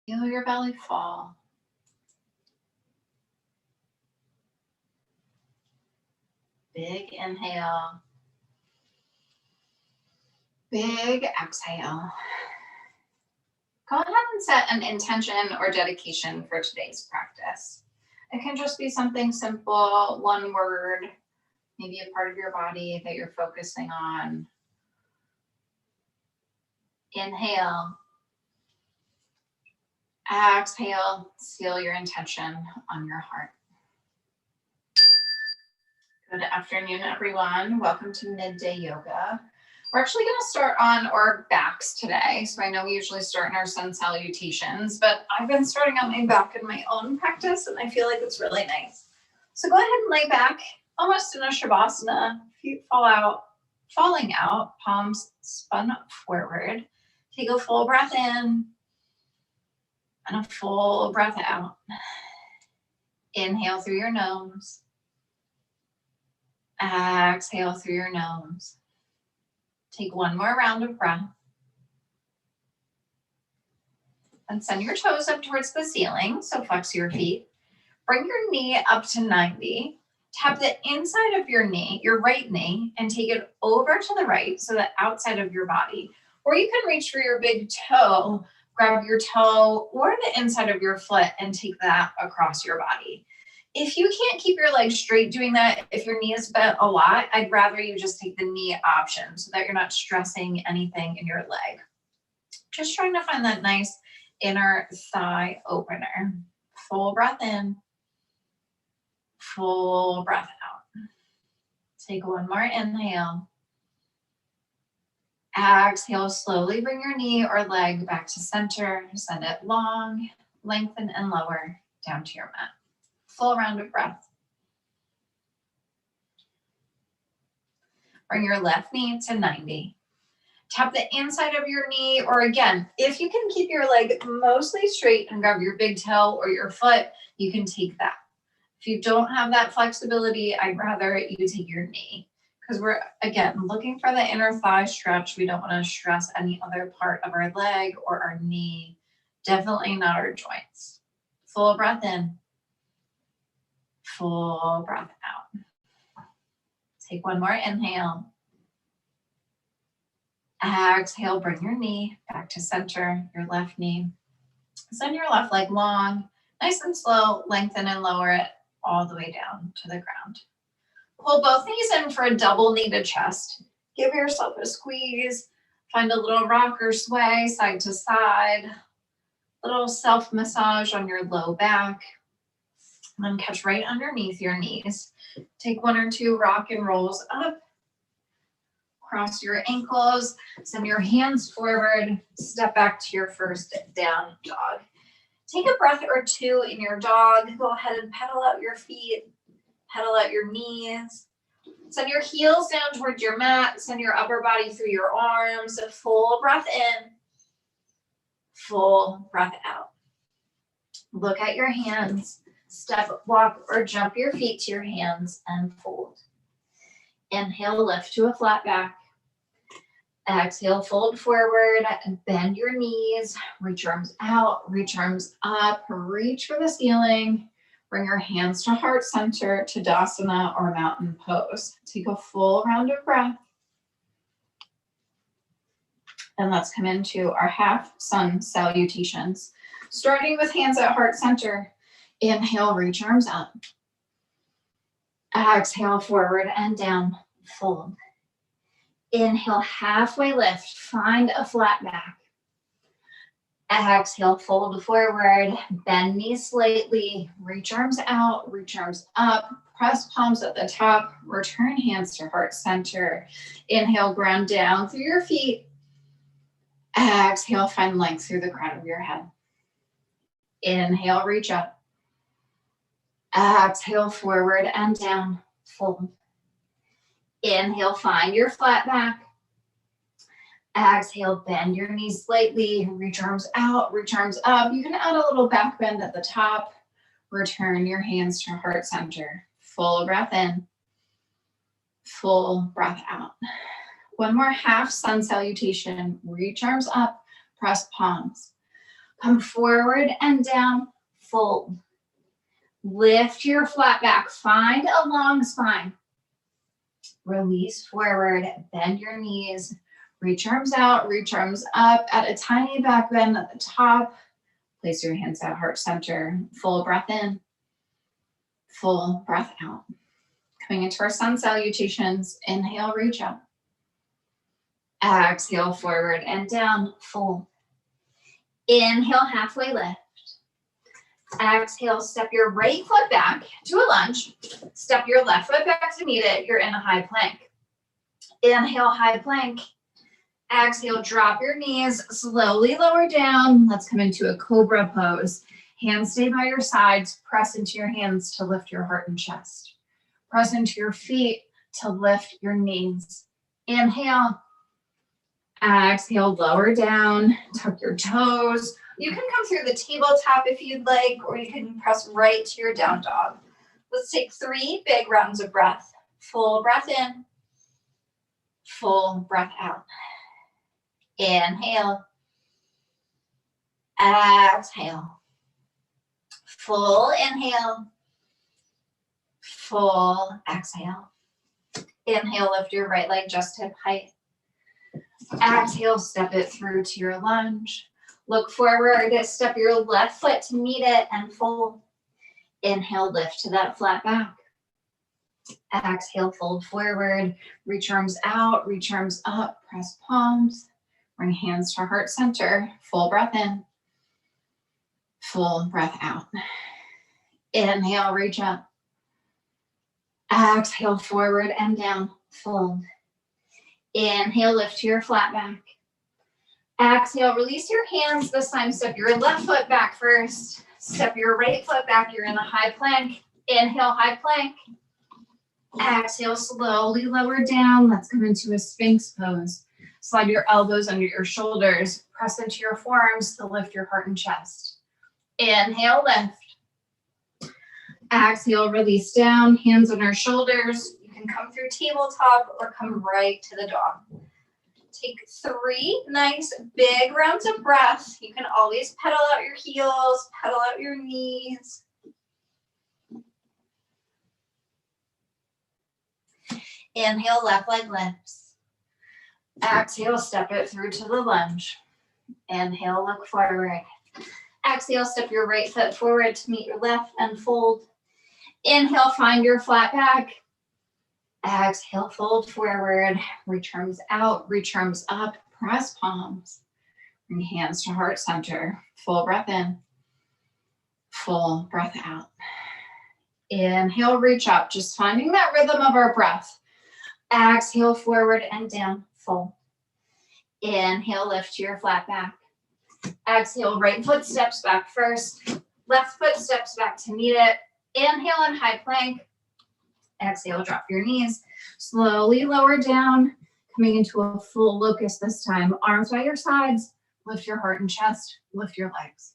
Feel your belly fall. Big inhale. Big exhale. Go ahead and set an intention or dedication for today's practice. It can just be something simple, one word, maybe a part of your body that you're focusing on. Inhale. Exhale. Seal your intention on your heart. Good afternoon, everyone. Welcome to Midday Yoga. We're actually going to start on our backs today. So I know we usually start in our Sun Salutations, but I've been starting on my back in my own practice, and I feel like it's really nice. So go ahead and lay back, almost in a Shavasana. Feet falling out, palms spun forward. Take a full breath in and a full breath out. Inhale through your nose. Exhale through your nose. Take one more round of breath. And send your toes up towards the ceiling, so flex your feet. Bring your knee up to 90. Tap the inside of your knee, your right knee, and take it over to the right, so the outside of your body. Or you can reach for your big toe, grab your toe or the inside of your foot and take that across your body. If you can't keep your legs straight doing that, if your knee is bent a lot, I'd rather you just take the knee option so that you're not stressing anything in your leg. Just trying to find that nice inner thigh opener. Full breath in, full breath out. Take one more inhale. Exhale, slowly bring your knee or leg back to center. Send it long, lengthen and lower down to your mat. Full round of breath. Bring your left knee to 90. Tap the inside of your knee, or again, if you can keep your leg mostly straight and grab your big toe or your foot, you can take that. If you don't have that flexibility, I'd rather you take your knee, because we're, again, looking for the inner thigh stretch. We don't want to stress any other part of our leg or our knee. Definitely not our joints. Full breath in. Full breath out. Take one more inhale. Exhale, bring your knee back to center, your left knee. Send your left leg long, nice and slow, lengthen and lower it all the way down to the ground. Pull both knees in for a double knee to chest. Give yourself a squeeze. Find a little rock or sway side to side. Little self-massage on your low back. And then catch right underneath your knees. Take one or two rock and rolls up. Cross your ankles. Send your hands forward. Step back to your first down dog. Take a breath or two in your dog. Go ahead and pedal out your feet. Pedal out your knees. Send your heels down towards your mat. Send your upper body through your arms. A full breath in. Full breath out. Look at your hands. Step, walk, or jump your feet to your hands and fold. Inhale, lift to a flat back. Exhale, fold forward, bend your knees, reach arms out, reach arms up, reach for the ceiling. Bring your hands to heart center, to Tadasana or mountain pose. Take a full round of breath. And let's come into our half Sun Salutations. Starting with hands at heart center. Inhale, reach arms up. Exhale, forward and down, fold. Inhale, halfway lift, find a flat back. Exhale, fold forward, bend knees slightly, reach arms out, reach arms up, press palms at the top, return hands to heart center. Inhale, ground down through your feet. Exhale, find length through the crown of your head. Inhale, reach up. Exhale, forward and down, fold. Inhale, find your flat back. Exhale, bend your knees slightly, reach arms out, reach arms up. You can add a little back bend at the top. Return your hands to heart center. Full breath in, full breath out. One more half Sun Salutation. Reach arms up, press palms. Come forward and down, fold. Lift your flat back, find a long spine. Release forward, bend your knees, reach arms out, reach arms up at a tiny back bend at the top. Place your hands at heart center. Full breath in, full breath out. Coming into our sun salutations, inhale, reach up. Exhale, forward and down, fold. Inhale, halfway lift. Exhale, step your right foot back to a lunge. Step your left foot back to meet it. You're in a high plank. Inhale, high plank. Exhale, drop your knees, slowly lower down. Let's come into a Cobra pose. Hands stay by your sides. Press into your hands to lift your heart and chest. Press into your feet to lift your knees. Inhale. Exhale, lower down. Tuck your toes. You can come through the tabletop if you'd like, or you can press right to your down dog. Let's take 3 big rounds of breath. Full breath in. Full breath out. Inhale. Exhale. Full inhale. Full exhale. Inhale, lift your right leg just hip height. Exhale, step it through to your lunge. Look forward, step your left foot to meet it and fold. Inhale, lift to that flat back. Exhale, fold forward. Reach arms out, reach arms up, press palms. Bring hands to heart center. Full breath in. Full breath out. Inhale, reach up. Exhale, forward and down. Fold. Inhale, lift to your flat back. Exhale, release your hands. This time, step your left foot back first. Step your right foot back. You're in a high plank. Inhale, high plank. Exhale, slowly lower down. Let's come into a Sphinx pose. Slide your elbows under your shoulders. Press into your forearms to lift your heart and chest. Inhale, lift. Exhale, release down. Hands on our shoulders. You can come through tabletop or come right to the dog. Take 3 nice big rounds of breath. You can always pedal out your heels, pedal out your knees. Inhale, left leg lifts. Exhale, step it through to the lunge. Inhale, look forward. Exhale, step your right foot forward to meet your left and fold. Inhale, find your flat back. Exhale, fold forward. Reach arms out, reach arms up, press palms. Bring hands to heart center. Full breath in. Full breath out. Inhale, reach up. Just finding that rhythm of our breath. Exhale, forward and down. Fold. Inhale, lift to your flat back. Exhale, right foot steps back first. Left foot steps back to meet it. Inhale and high plank. Exhale, drop your knees. Slowly lower down. Coming into a full locust this time. Arms by your sides. Lift your heart and chest. Lift your legs.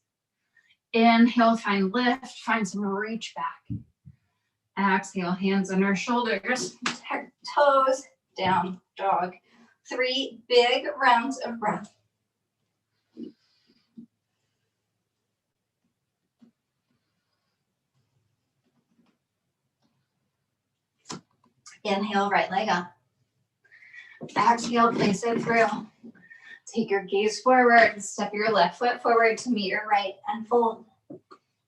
Inhale, find lift. Find some reach back. Exhale, hands on our shoulders. Toes down, dog. 3 big rounds of breath. Inhale, right leg up. Exhale, place it through. Take your gaze forward. Step your left foot forward to meet your right and fold.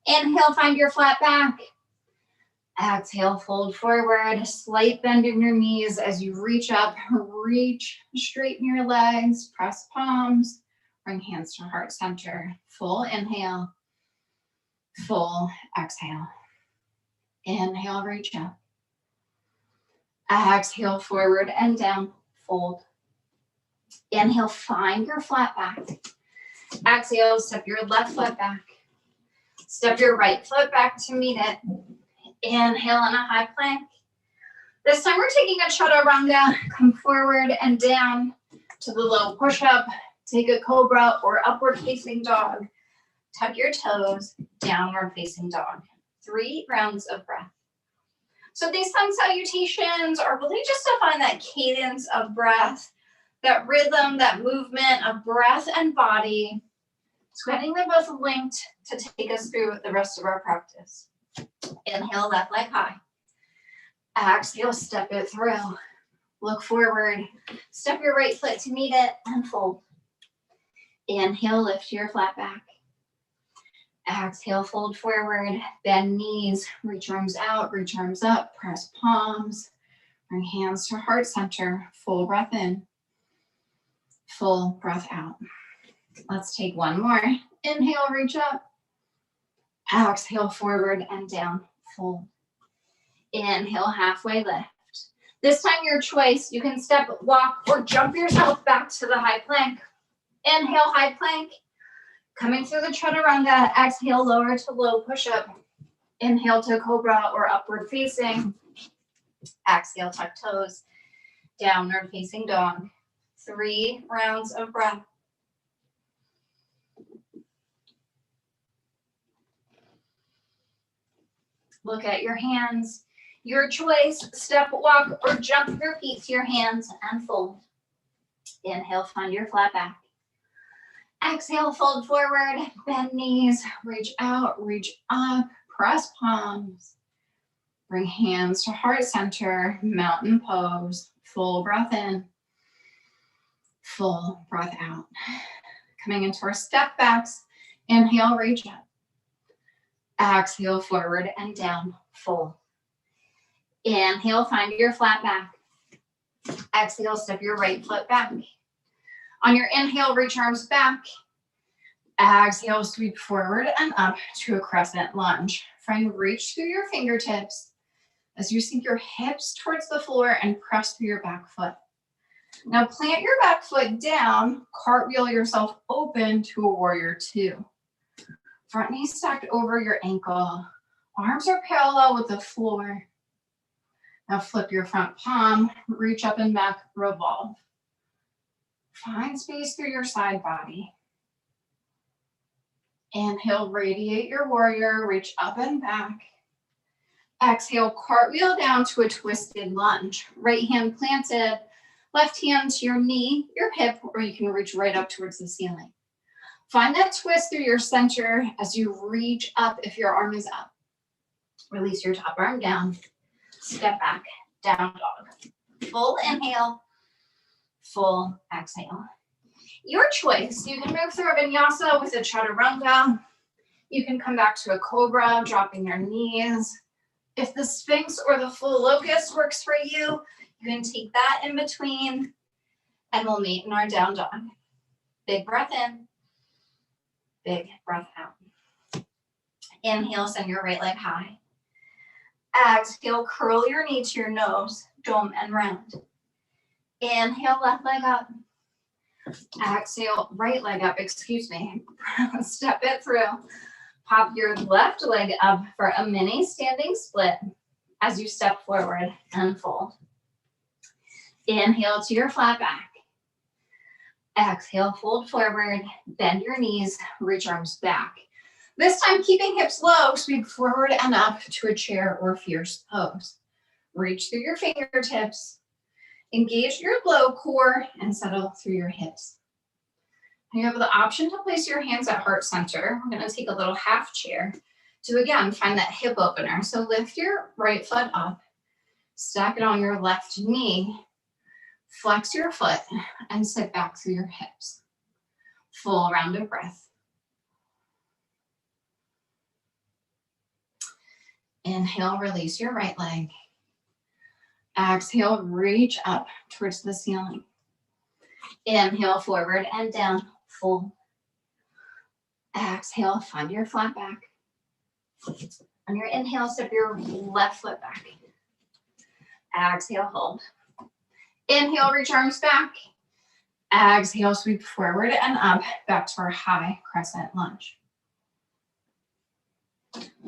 Inhale, find your flat back. Exhale, fold forward. Slight bend in your knees as you reach up. Reach, straighten your legs. Press palms. Bring hands to heart center. Full inhale. Full exhale. Inhale, reach up. Exhale, forward and down. Fold. Inhale, find your flat back. Exhale, step your left foot back. Step your right foot back to meet it. Inhale in a high plank. This time we're taking a chaturanga. Come forward and down to the low push-up. Take a cobra or upward facing dog. Tuck your toes, downward facing dog. 3 rounds of breath. So these sun salutations are really just to find that cadence of breath, that rhythm, that movement of breath and body. Squatting them both linked to take us through the rest of our practice. Inhale, left leg high. Exhale, step it through. Look forward. Step your right foot to meet it and fold. Inhale, lift your flat back. Exhale, fold forward. Bend knees. Reach arms out, reach arms up. Press palms. Bring hands to heart center. Full breath in. Full breath out. Let's take one more. Inhale, reach up. Exhale, forward and down. Fold. Inhale, halfway lift. This time your choice. You can step, walk, or jump yourself back to the high plank. Inhale, high plank. Coming through the chaturanga. Exhale, lower to low push-up. Inhale to cobra or upward facing. Exhale, tuck toes. Downward facing dog. 3 rounds of breath. Look at your hands. Your choice. Step, walk, or jump your feet to your hands and fold. Inhale, find your flat back. Exhale, fold forward, bend knees, reach out, reach up, press palms. Bring hands to heart center, mountain pose. Full breath in, full breath out. Coming into our step backs. Inhale, reach up. Exhale, forward and down, full. Inhale, find your flat back. Exhale, step your right foot back. On your inhale, reach arms back. Exhale, sweep forward and up to a crescent lunge. Find reach through your fingertips as you sink your hips towards the floor and press through your back foot. Now plant your back foot down, cartwheel yourself open to a warrior 2. Front knee stacked over your ankle. Arms are parallel with the floor. Now flip your front palm, reach up and back, revolve. Find space through your side body. Inhale, radiate your warrior, reach up and back. Exhale, cartwheel down to a twisted lunge. Right hand planted, left hand to your knee, your hip, or you can reach right up towards the ceiling. Find that twist through your center as you reach up if your arm is up. Release your top arm down. Step back, down dog. Full inhale, full exhale. Your choice. You can move through a vinyasa with a chaturanga. You can come back to a cobra, dropping your knees. If the Sphinx or the full locust works for you, you can take that in between and we'll meet in our down dog. Big breath in, big breath out. Inhale, send your right leg high. Exhale, curl your knee to your nose, dome and round. Inhale, left leg up. Exhale, right leg up, Step it through. Pop your left leg up for a mini standing split as you step forward and fold. Inhale to your flat back. Exhale, fold forward, bend your knees, reach arms back. This time, keeping hips low, sweep forward and up to a chair or fierce pose. Reach through your fingertips. Engage your low core and settle through your hips. You have the option to place your hands at heart center. We're going to take a little half chair to, again, find that hip opener. So lift your right foot up, stack it on your left knee, flex your foot, and sit back through your hips. Full round of breath. Inhale, release your right leg. Exhale, reach up towards the ceiling. Inhale, forward and down, full. Exhale, find your flat back. On your inhale, step your left foot back. Exhale, hold. Inhale, reach arms back. Exhale, sweep forward and up, back to our high crescent lunge.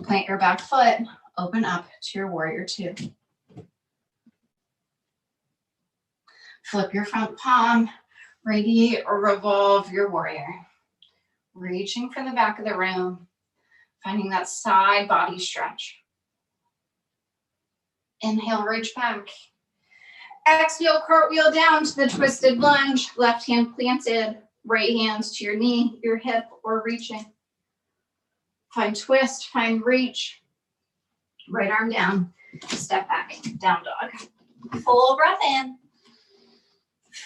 Plant your back foot, open up to your warrior 2. Flip your front palm, radiate or revolve your warrior. Reaching for the back of the room, finding that side body stretch. Inhale, reach back. Exhale, cartwheel down to the twisted lunge, left hand planted, Right hands to your knee, your hip, or reaching. Find twist, find reach. Right arm down, step back, down dog. Full breath in,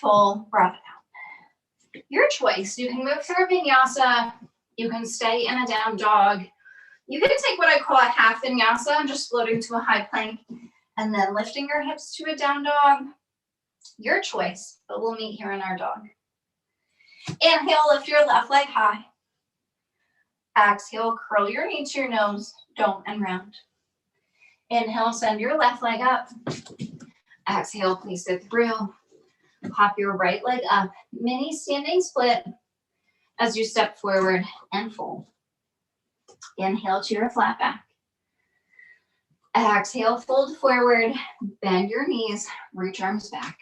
full breath out. Your choice. You can move through a vinyasa. You can stay in a down dog. You can take what I call a half vinyasa, just floating to a high plank, and then lifting your hips to a down dog. Your choice, but we'll meet here in our dog. Inhale, lift your left leg high. Exhale, curl your knee to your nose, dome and round. Inhale, send your left leg up. Exhale, place it through. Pop your right leg up. Mini standing split as you step forward and fold. Inhale to your flat back. Exhale, fold forward, bend your knees, reach arms back.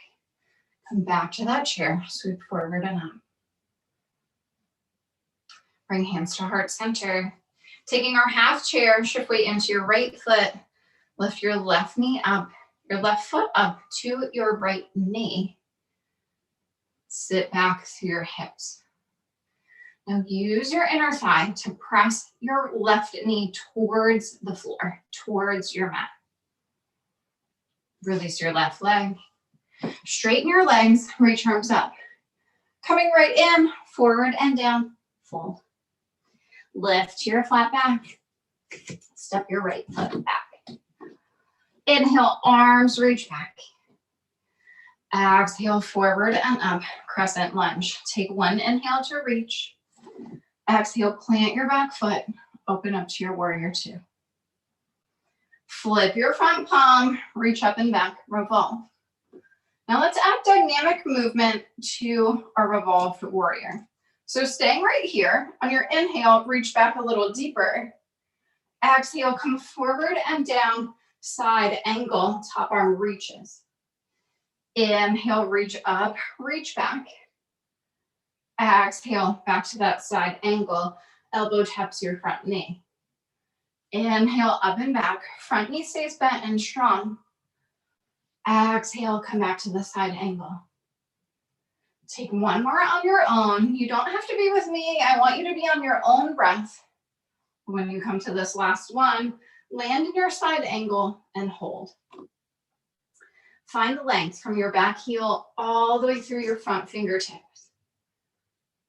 Come back to that chair, sweep forward and up. Bring hands to heart center. Taking our half chair, shift weight into your right foot. Lift your left knee up, your left foot up to your right knee. Sit back through your hips. Now use your inner thigh to press your left knee towards the floor, towards your mat. Release your left leg. Straighten your legs, reach arms up. Coming right in, forward and down, fold. Lift your flat back. Step your right foot back. Inhale, arms reach back. Exhale, forward and up, crescent lunge. Take one inhale to reach. Exhale, plant your back foot, open up to your warrior two. Flip your front palm, reach up and back, revolve. Now let's add dynamic movement to our revolved warrior. So staying right here, on your inhale, reach back a little deeper. Exhale, come forward and down, side angle, top arm reaches. Inhale, reach up, reach back. Exhale, back to that side angle, elbow taps your front knee. Inhale, up and back, front knee stays bent and strong. Exhale, come back to the side angle. Take one more on your own. You don't have to be with me. I want you to be on your own breath. When you come to this last one, land in your side angle and hold. Find the length from your back heel all the way through your front fingertips.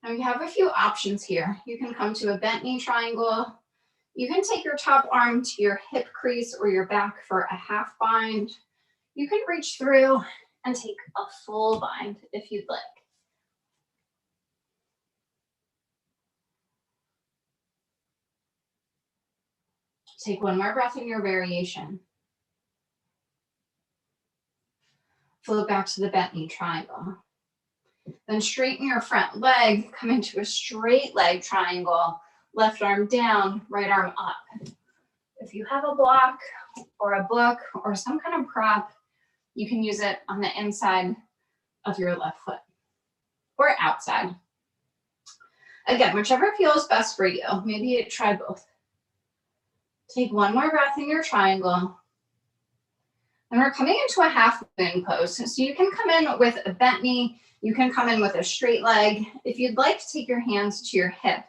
Now you have a few options here. You can come to a bent knee triangle. You can take your top arm to your hip crease or your back for a half bind. You can reach through and take a full bind if you'd like. Take one more breath in your variation. Float back to the bent knee triangle. Then straighten your front leg, come into a straight leg triangle, left arm down, right arm up. If you have a block or a book or some kind of prop, you can use it on the inside of your left foot or outside. Again, whichever feels best for you. Maybe try both. Take one more breath in your triangle. And we're coming into a half moon pose. So you can come in with a bent knee. You can come in with a straight leg. If you'd like to take your hands to your hip,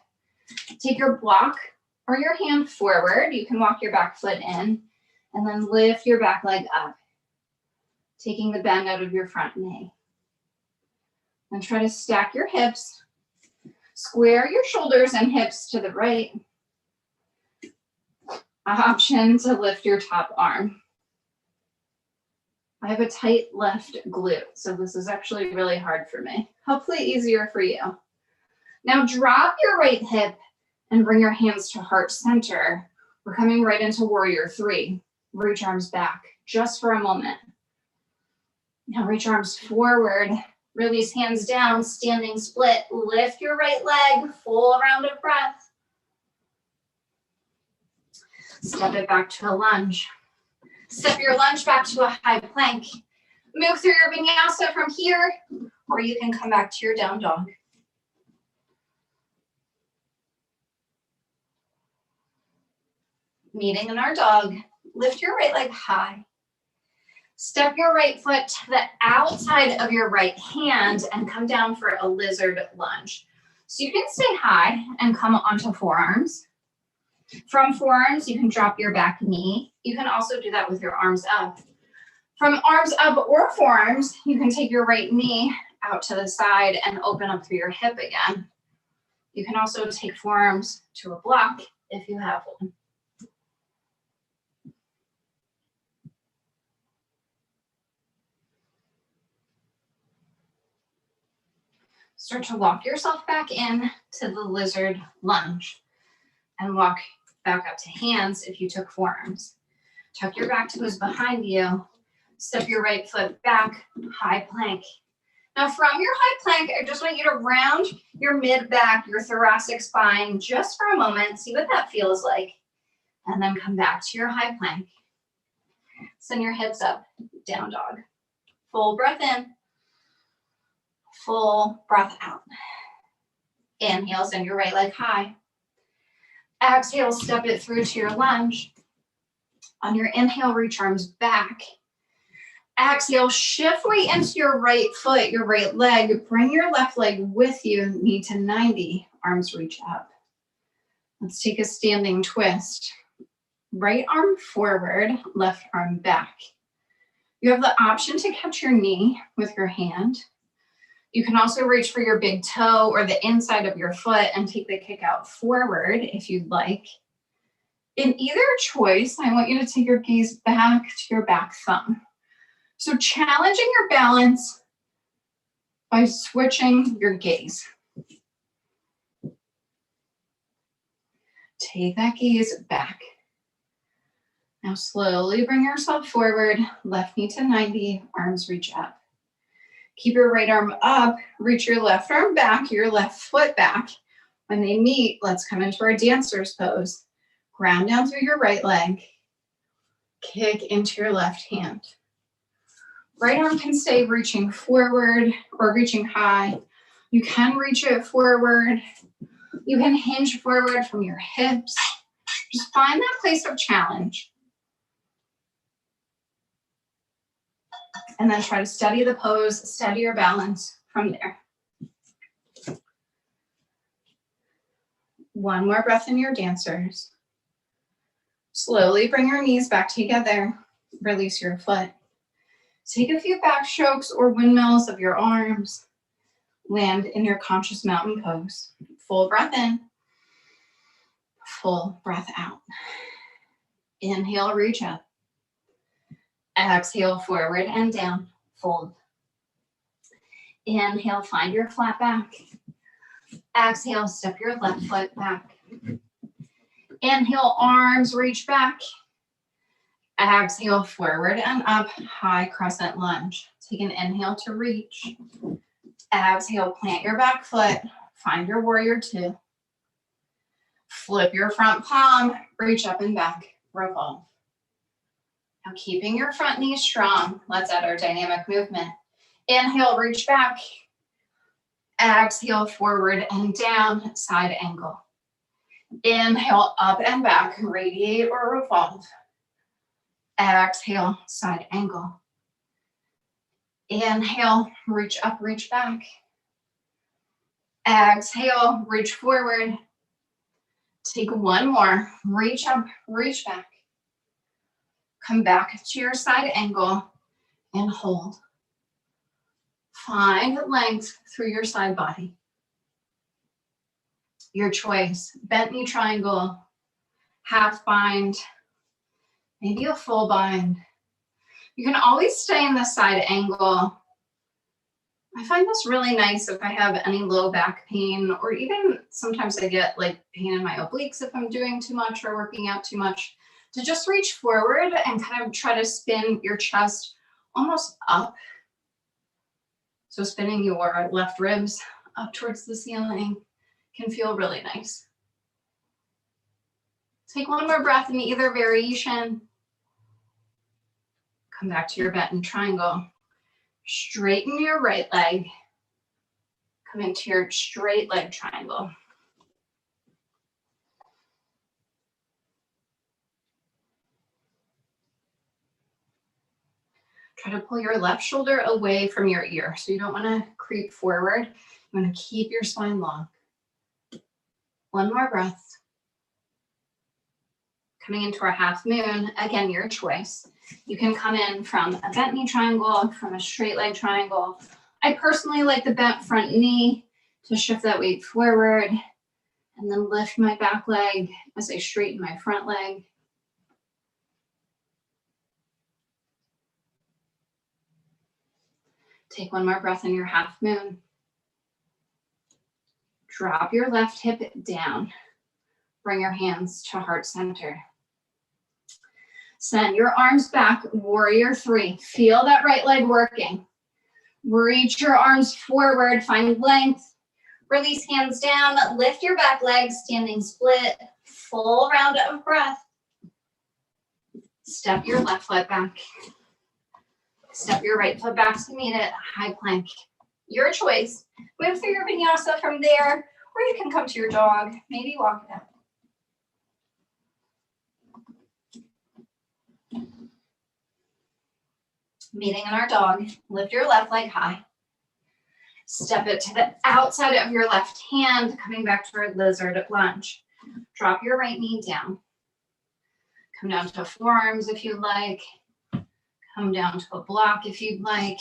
take your block or your hand forward. You can walk your back foot in and then lift your back leg up, taking the bend out of your front knee. And try to stack your hips. Square your shoulders and hips to the right. Option to lift your top arm. I have a tight left glute, so this is actually really hard for me. Hopefully easier for you. Now drop your right hip and bring your hands to heart center. We're coming right into warrior three. Reach arms back just for a moment. Now reach arms forward. Release hands down, standing split. Lift your right leg, full round of breath. Step it back to a lunge. Step your lunge back to a high plank. Move through your vinyasa from here, or you can come back to your down dog. Meeting in our dog, lift your right leg high. Step your right foot to the outside of your right hand and come down for a lizard lunge. So you can stay high and come onto forearms. From forearms, you can drop your back knee. You can also do that with your arms up. From arms up or forearms, you can take your right knee out to the side and open up through your hip again. You can also take forearms to a block if you have one. Start to walk yourself back in to the lizard lunge and walk back up to hands if you took forearms. Tuck your back toes behind you. Step your right foot back, high plank. Now from your high plank, I just want you to round your mid back, your thoracic spine just for a moment. See what that feels like. And then come back to your high plank. Send your hips up, down dog. Full breath in. Full breath out. Inhale, send your right leg high. Exhale, step it through to your lunge. On your inhale, reach arms back. Exhale, shift weight into your right foot, your right leg. Bring your left leg with you, knee to 90, arms reach up. Let's take a standing twist. Right arm forward, left arm back. You have the option to catch your knee with your hand. You can also reach for your big toe or the inside of your foot and take the kick out forward if you'd like. In either choice, I want you to take your gaze back to your back thumb. So challenging your balance by switching your gaze. Take that gaze back. Now slowly bring yourself forward, left knee to 90, arms reach up. Keep your right arm up, reach your left arm back, your left foot back. When they meet, let's come into our dancer's pose. Ground down through your right leg. Kick into your left hand. Right arm can stay reaching forward or reaching high. You can reach it forward. You can hinge forward from your hips. Just find that place of challenge. And then try to steady the pose, steady your balance from there. One more breath in your dancers. Slowly bring your knees back together. Release your foot. Take a few back strokes or windmills of your arms. Land in your conscious mountain pose. Full breath in. Full breath out. Inhale, reach up. Exhale, forward and down. Fold. Inhale, find your flat back. Exhale, step your left foot back. Inhale, arms reach back. Exhale, forward and up, high crescent lunge. Take an inhale to reach. Exhale, plant your back foot. Find your warrior two. Flip your front palm, reach up and back, revolve. Now keeping your front knee strong, let's add our dynamic movement. Inhale, reach back. Exhale, forward and down, side angle. Inhale, up and back, radiate or revolve. Exhale, side angle. Inhale, reach up, reach back. Exhale, reach forward. Take one more, reach up, reach back. Come back to your side angle and hold. Find length through your side body. Your choice, bent knee triangle, half bind, maybe a full bind. You can always stay in the side angle. I find this really nice if I have any low back pain, or even sometimes I get like pain in my obliques if I'm doing too much or working out too much, to just reach forward and kind of try to spin your chest almost up. So spinning your left ribs up towards the ceiling can feel really nice. Take one more breath in either variation. Come back to your bent knee triangle. Straighten your right leg. Come into your straight leg triangle. Try to pull your left shoulder away from your ear. So you don't want to creep forward. You want to keep your spine long. One more breath. Coming into our half moon, again, your choice. You can come in from a bent knee triangle, from a straight leg triangle. I personally like the bent front knee to shift that weight forward and then lift my back leg as I straighten my front leg. Take one more breath in your half moon. Drop your left hip down. Bring your hands to heart center. Send your arms back, warrior three. Feel that right leg working. Reach your arms forward, find length. Release hands down, lift your back leg, standing split. Full round of breath. Step your left foot back. Step your right foot back to meet it, high plank. Your choice. Move through your vinyasa from there, or you can come to your dog, maybe walk it out. Meeting in our dog, lift your left leg high. Step it to the outside of your left hand, coming back to our lizard lunge. Drop your right knee down. Come down to forearms if you'd like. Come down to a block if you'd like.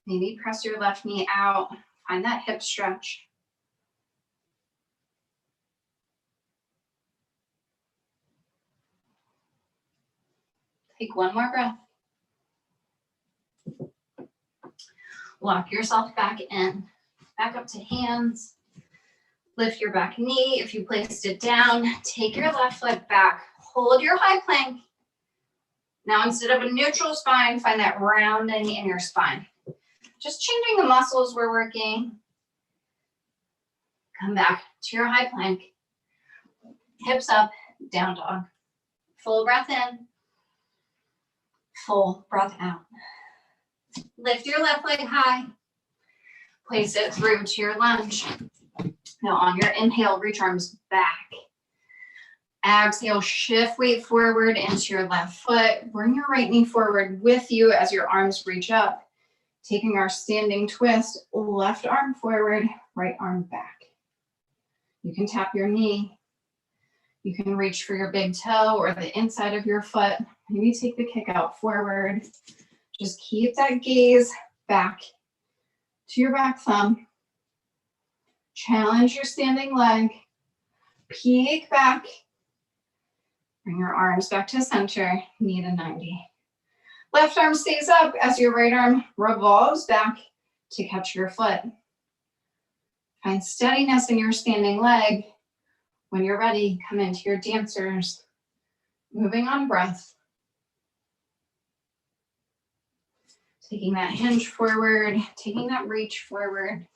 Maybe press your left knee out. Find that hip stretch. Take one more breath. Walk yourself back in. Back up to hands. Lift your back knee. If you placed it down, take your left foot back. Hold your high plank. Now, instead of a neutral spine, find that rounding in your spine. Just changing the muscles we're working. Come back to your high plank. Hips up, down dog. Full breath in. Full breath out. Lift your left leg high. Place it through to your lunge. Now on your inhale, reach arms back. Exhale, shift weight forward into your left foot. Bring your right knee forward with you as your arms reach up. Taking our standing twist, left arm forward, right arm back. You can tap your knee. You can reach for your big toe or the inside of your foot. Maybe take the kick out forward. Just keep that gaze back to your back thumb. Challenge your standing leg. Peek back. Bring your arms back to center. Knee to 90. Left arm stays up as your right arm revolves back to catch your foot. Find steadiness in your standing leg. When you're ready, come into your dancers. Moving on breath. Taking that hinge forward, taking that reach forward.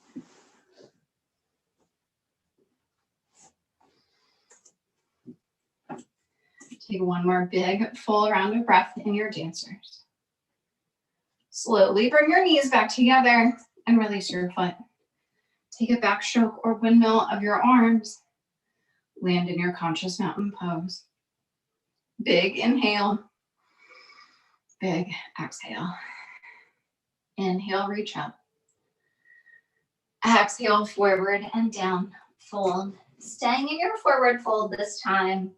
Take one more big full round of breath in your dancers. Slowly bring your knees back together and release your foot. Take a back stroke or windmill of your arms. Land in your conscious mountain pose. Big inhale. Big exhale. Inhale, reach up. Exhale, forward and down. Fold. Staying in your forward fold this time.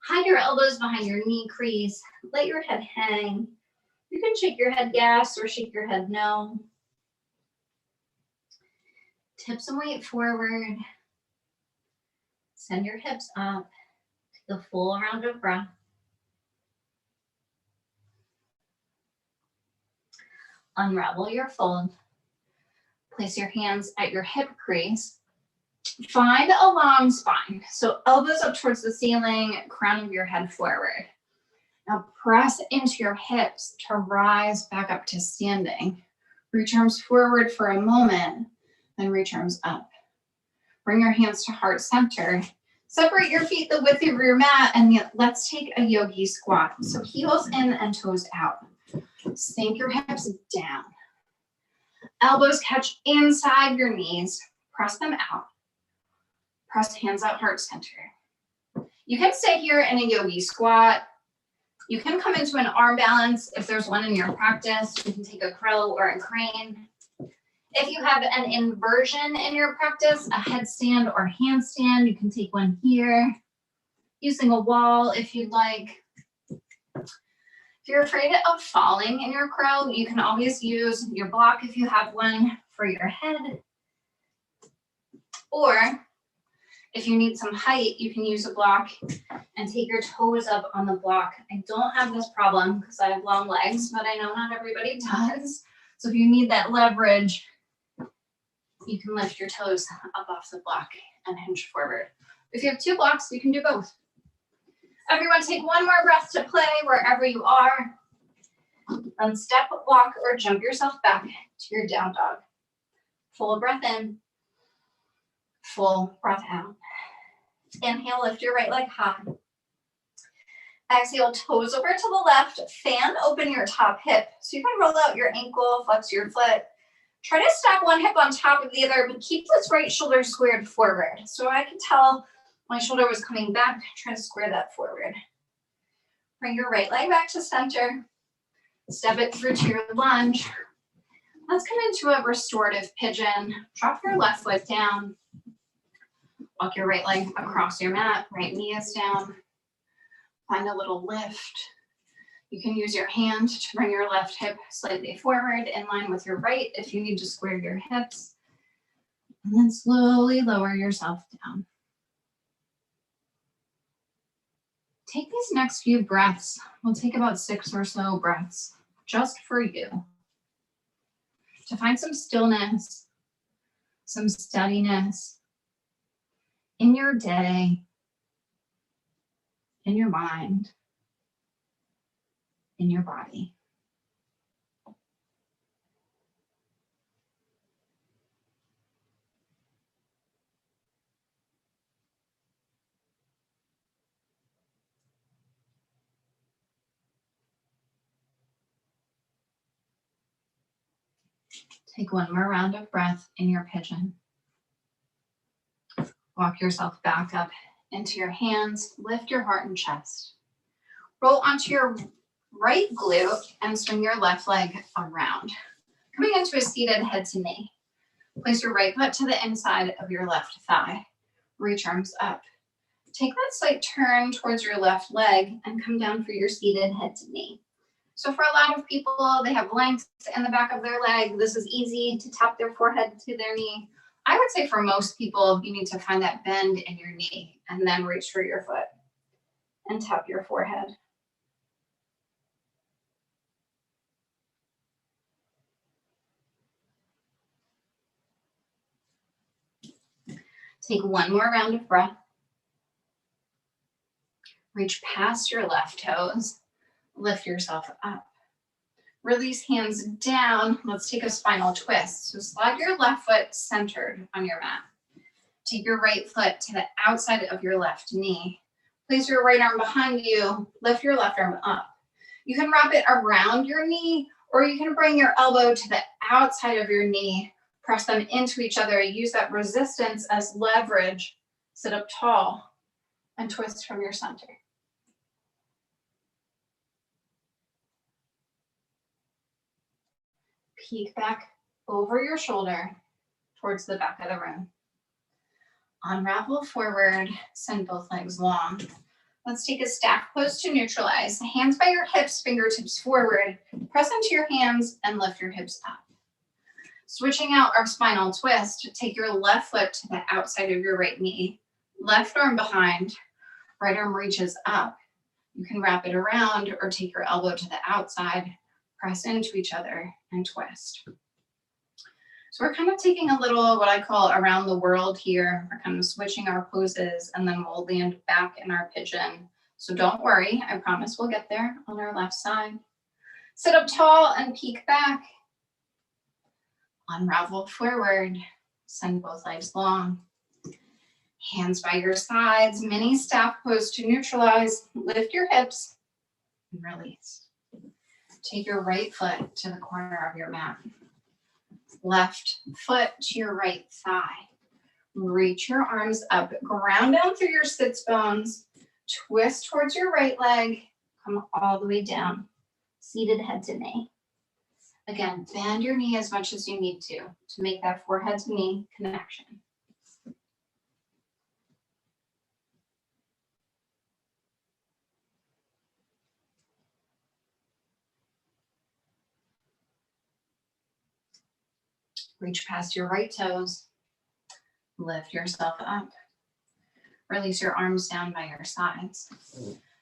Hide your elbows behind your knee crease. Let your head hang. You can shake your head yes or shake your head no. Tip some weight forward. Send your hips up. Take a full round of breath. Unravel your fold. Place your hands at your hip crease. Find a long spine. So elbows up towards the ceiling, crown of your head forward. Now press into your hips to rise back up to standing. Reach arms forward for a moment, then reach arms up. Bring your hands to heart center. Separate your feet the width of your mat, and let's take a yogi squat. So heels in and toes out. Sink your hips down. Elbows catch inside your knees. Press them out. Press hands out, heart center. You can stay here in a yogi squat. You can come into an arm balance if there's one in your practice. You can take a crow or a crane. If you have an inversion in your practice, a headstand or handstand, you can take one here, using a wall if you'd like. If you're afraid of falling in your crow, you can always use your block if you have one for your head. Or if you need some height, you can use a block and take your toes up on the block. I don't have this problem because I have long legs, but I know not everybody does. So if you need that leverage, you can lift your toes up off the block and hinge forward. If you have two blocks, you can do both. Everyone take one more breath to play wherever you are. Then step, walk, or jump yourself back to your down dog. Full breath in, full breath out. Inhale, lift your right leg high. Exhale, toes over to the left. Fan open your top hip. So you can roll out your ankle, flex your foot. Try to stack one hip on top of the other, but keep this right shoulder squared forward. So I can tell my shoulder was coming back. Try to square that forward. Bring your right leg back to center. Step it through to your lunge. Let's come into a restorative pigeon. Drop your left leg down. Walk your right leg across your mat. Right knee is down. Find a little lift. You can use your hand to bring your left hip slightly forward in line with your right if you need to square your hips. And then slowly lower yourself down. Take these next few breaths. We'll take about 6 or so breaths just for you to find some stillness, some steadiness in your day, in your mind, in your body. Take one more round of breath in your pigeon. Walk yourself back up into your hands. Lift your heart and chest. Roll onto your right glute and swing your left leg around. Coming into a seated head to knee. Place your right foot to the inside of your left thigh. Reach arms up. Take that slight turn towards your left leg and come down for your seated head to knee. So for a lot of people, they have length in the back of their leg. This is easy to tap their forehead to their knee. I would say for most people, you need to find that bend in your knee and then reach for your foot and tap your forehead. Take one more round of breath. Reach past your left toes. Lift yourself up. Release hands down. Let's take a spinal twist. So slide your left foot centered on your mat. Take your right foot to the outside of your left knee. Place your right arm behind you. Lift your left arm up. You can wrap it around your knee, or you can bring your elbow to the outside of your knee. Press them into each other. Use that resistance as leverage. Sit up tall and twist from your center. Peek back over your shoulder towards the back of the room. Unravel forward, send both legs long. Let's take a stack pose to neutralize. Hands by your hips, fingertips forward. Press into your hands and lift your hips up. Switching out our spinal twist, take your left foot to the outside of your right knee. Left arm behind, right arm reaches up. You can wrap it around or take your elbow to the outside. Press into each other and twist. So we're kind of taking a little what I call around the world here. We're kind of switching our poses and then we'll land back in our pigeon. So don't worry, I promise we'll get there on our left side. Sit up tall and peek back. Unravel forward, send both legs long. Hands by your sides, mini staff pose to neutralize. Lift your hips and release. Take your right foot to the corner of your mat. Left foot to your right thigh. Reach your arms up, ground down through your sits bones. Twist towards your right leg. Come all the way down. Seated head to knee. Again, bend your knee as much as you need to make that forehead to knee connection. Reach past your right toes. Lift yourself up. Release your arms down by your sides.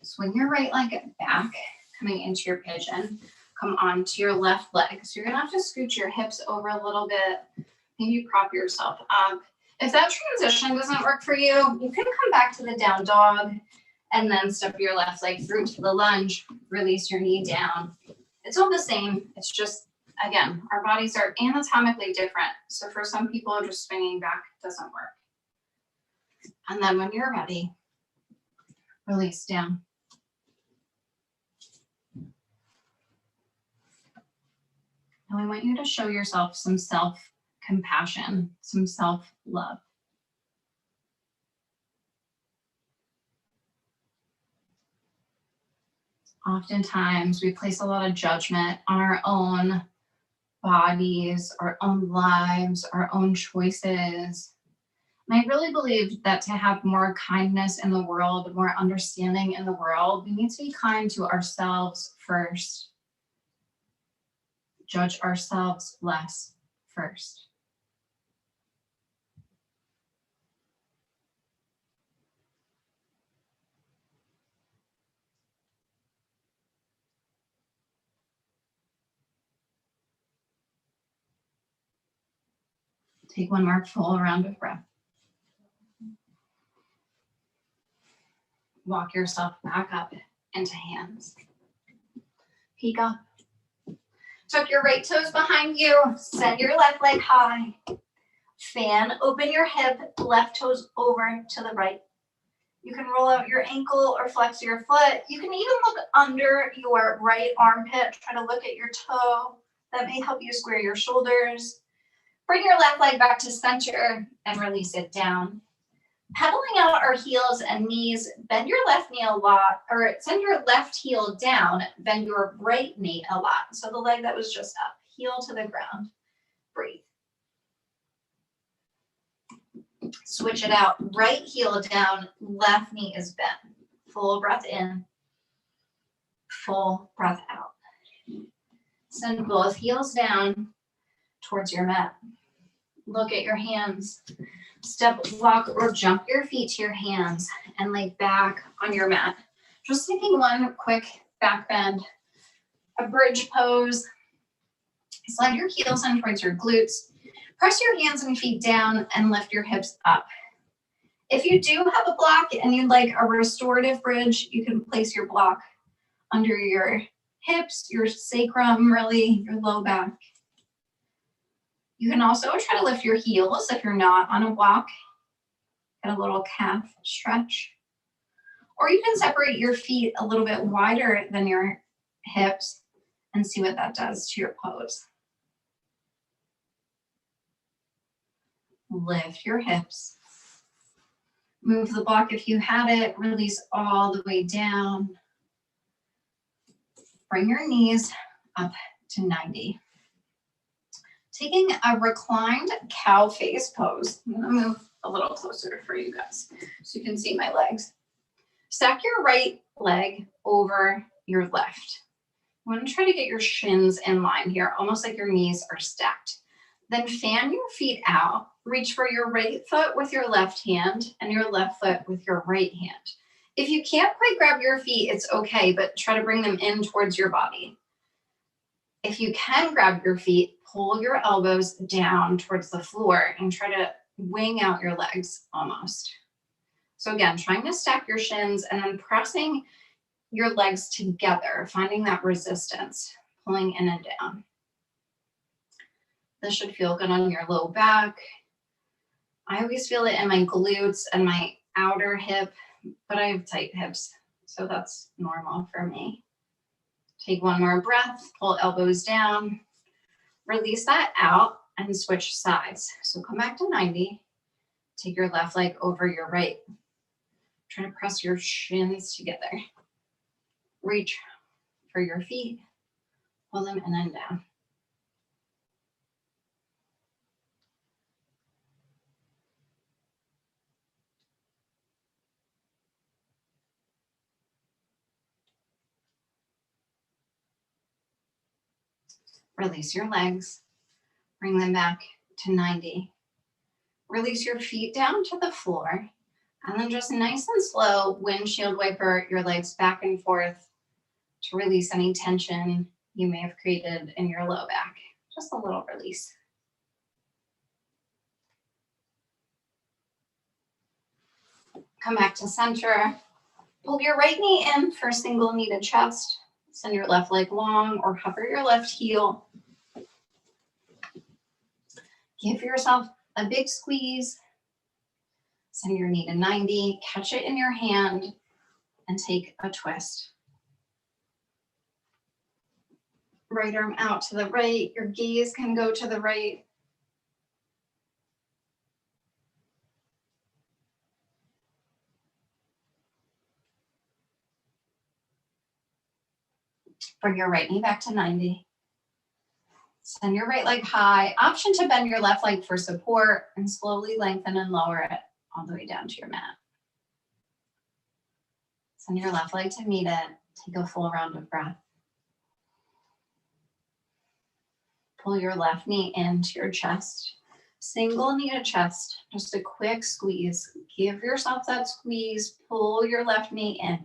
Swing your right leg back, coming into your pigeon. Come onto your left leg. So you're gonna have to scoot your hips over a little bit. Maybe prop yourself up. If that transition doesn't work for you, you can come back to the down dog and then step your left leg through to the lunge. Release your knee down. It's all the same. It's just, again, our bodies are anatomically different. So for some people, just swinging back doesn't work. And then when you're ready, release down. And we want you to show yourself some self-compassion, some self-love. Oftentimes, we place a lot of judgment on our own bodies, our own lives, our own choices. And I really believe that to have more kindness in the world, more understanding in the world, we need to be kind to ourselves first. Judge ourselves less first. Take one more full round of breath. Walk yourself back up into hands. Peek up. Tuck your right toes behind you. Send your left leg high. Fan, open your hip, left toes over to the right. You can roll out your ankle or flex your foot. You can even look under your right armpit. Try to look at your toe. That may help you square your shoulders. Bring your left leg back to center and release it down. Pedaling out our heels and knees, bend your left knee a lot, or send your left heel down, bend your right knee a lot. So the leg that was just up, heel to the ground. Breathe. Switch it out, right heel down, left knee is bent. Full breath in, full breath out. Send both heels down towards your mat. Look at your hands. Step, walk, or jump your feet to your hands and lay back on your mat. Just taking one quick back bend, a bridge pose. Slide your heels in towards your glutes. Press your hands and feet down and lift your hips up. If you do have a block and you'd like a restorative bridge, you can place your block under your hips, your sacrum, really, your low back. You can also try to lift your heels if you're not on a block. Get a little calf stretch. Or you can separate your feet a little bit wider than your hips and see what that does to your pose. Lift your hips. Move the block if you had it. Release all the way down. Bring your knees up to 90. Taking a reclined cow face pose. I'm going to move a little closer for you guys so you can see my legs. Stack your right leg over your left. You want to try to get your shins in line here, almost like your knees are stacked. Then fan your feet out. Reach for your right foot with your left hand and your left foot with your right hand. If you can't quite grab your feet, it's okay, but try to bring them in towards your body. If you can grab your feet, pull your elbows down towards the floor and try to wing out your legs almost. So again, trying to stack your shins and then pressing your legs together, finding that resistance, pulling in and down. This should feel good on your low back. I always feel it in my glutes and my outer hip, but I have tight hips, so that's normal for me. Take one more breath, pull elbows down, release that out and switch sides. So come back to 90, take your left leg over your right. Try to press your shins together. Reach for your feet, pull them in and down. Release your legs. Bring them back to 90. Release your feet down to the floor. And then just nice and slow, windshield wiper your legs back and forth to release any tension you may have created in your low back. Just a little release. Come back to center. Pull your right knee in for single knee to chest. Send your left leg long or hover your left heel. Give yourself a big squeeze. Send your knee to 90. Catch it in your hand and take a twist. Right arm out to the right. Your gaze can go to the right. Bring your right knee back to 90. Send your right leg high. Option to bend your left leg for support and slowly lengthen and lower it all the way down to your mat. Send your left leg to meet it. Take a full round of breath. Pull your left knee into your chest. Single knee to chest. Just a quick squeeze. Give yourself that squeeze. Pull your left knee in.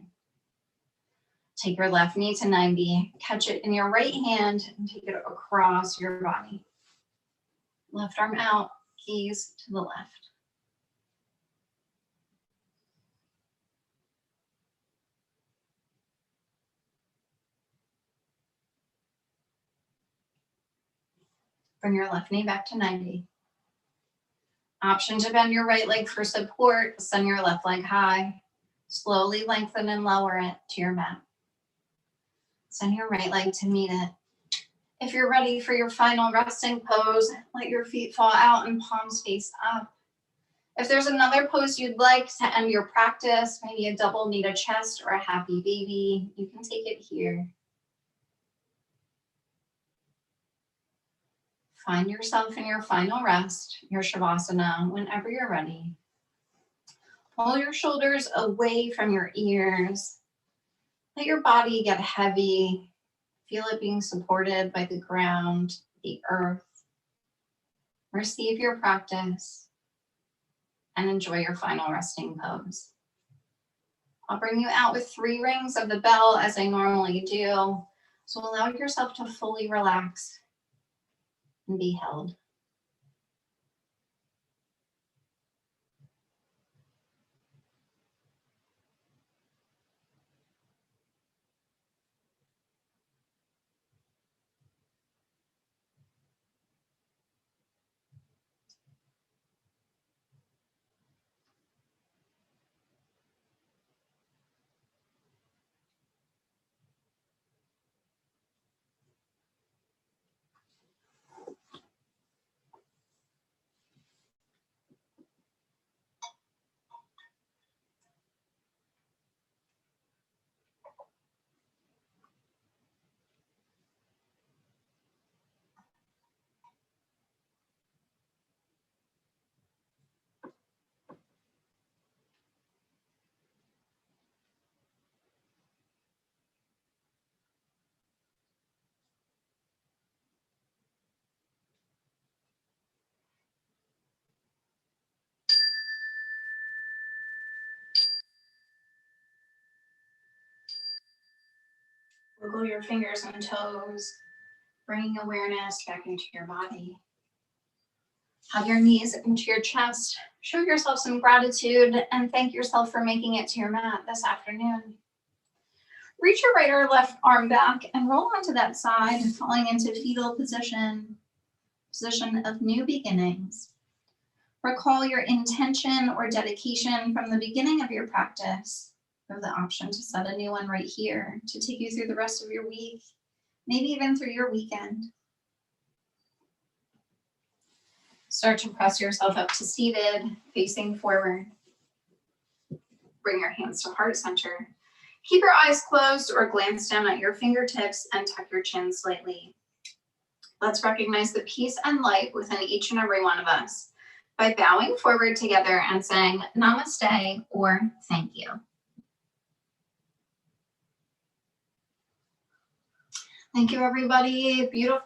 Take your left knee to 90. Catch it in your right hand and take it across your body. Left arm out. Gaze to the left. Bring your left knee back to 90. Option to bend your right leg for support. Send your left leg high. Slowly lengthen and lower it to your mat. Send your right leg to meet it. If you're ready for your final resting pose, let your feet fall out and palms face up. If there's another pose you'd like to end your practice, maybe a double knee to chest or a happy baby, you can take it here. Find yourself in your final rest, your Shavasana, whenever you're ready. Pull your shoulders away from your ears. Let your body get heavy. Feel it being supported by the ground, the earth. Receive your practice and enjoy your final resting pose. I'll bring you out with 3 rings of the bell as I normally do. So allow yourself to fully relax and be held. Wiggle your fingers and toes, bringing awareness back into your body. Hug your knees into your chest. Show yourself some gratitude and thank yourself for making it to your mat this afternoon. Reach your right or left arm back and roll onto that side, falling into fetal position of new beginnings. Recall your intention or dedication from the beginning of your practice. You have the option to set a new one right here to take you through the rest of your week, maybe even through your weekend. Start to press yourself up to seated, facing forward. Bring your hands to heart center. Keep your eyes closed or glance down at your fingertips and tuck your chin slightly. Let's recognize the peace and light within each and every one of us by bowing forward together and saying namaste or thank you. Thank you, everybody. Beautiful.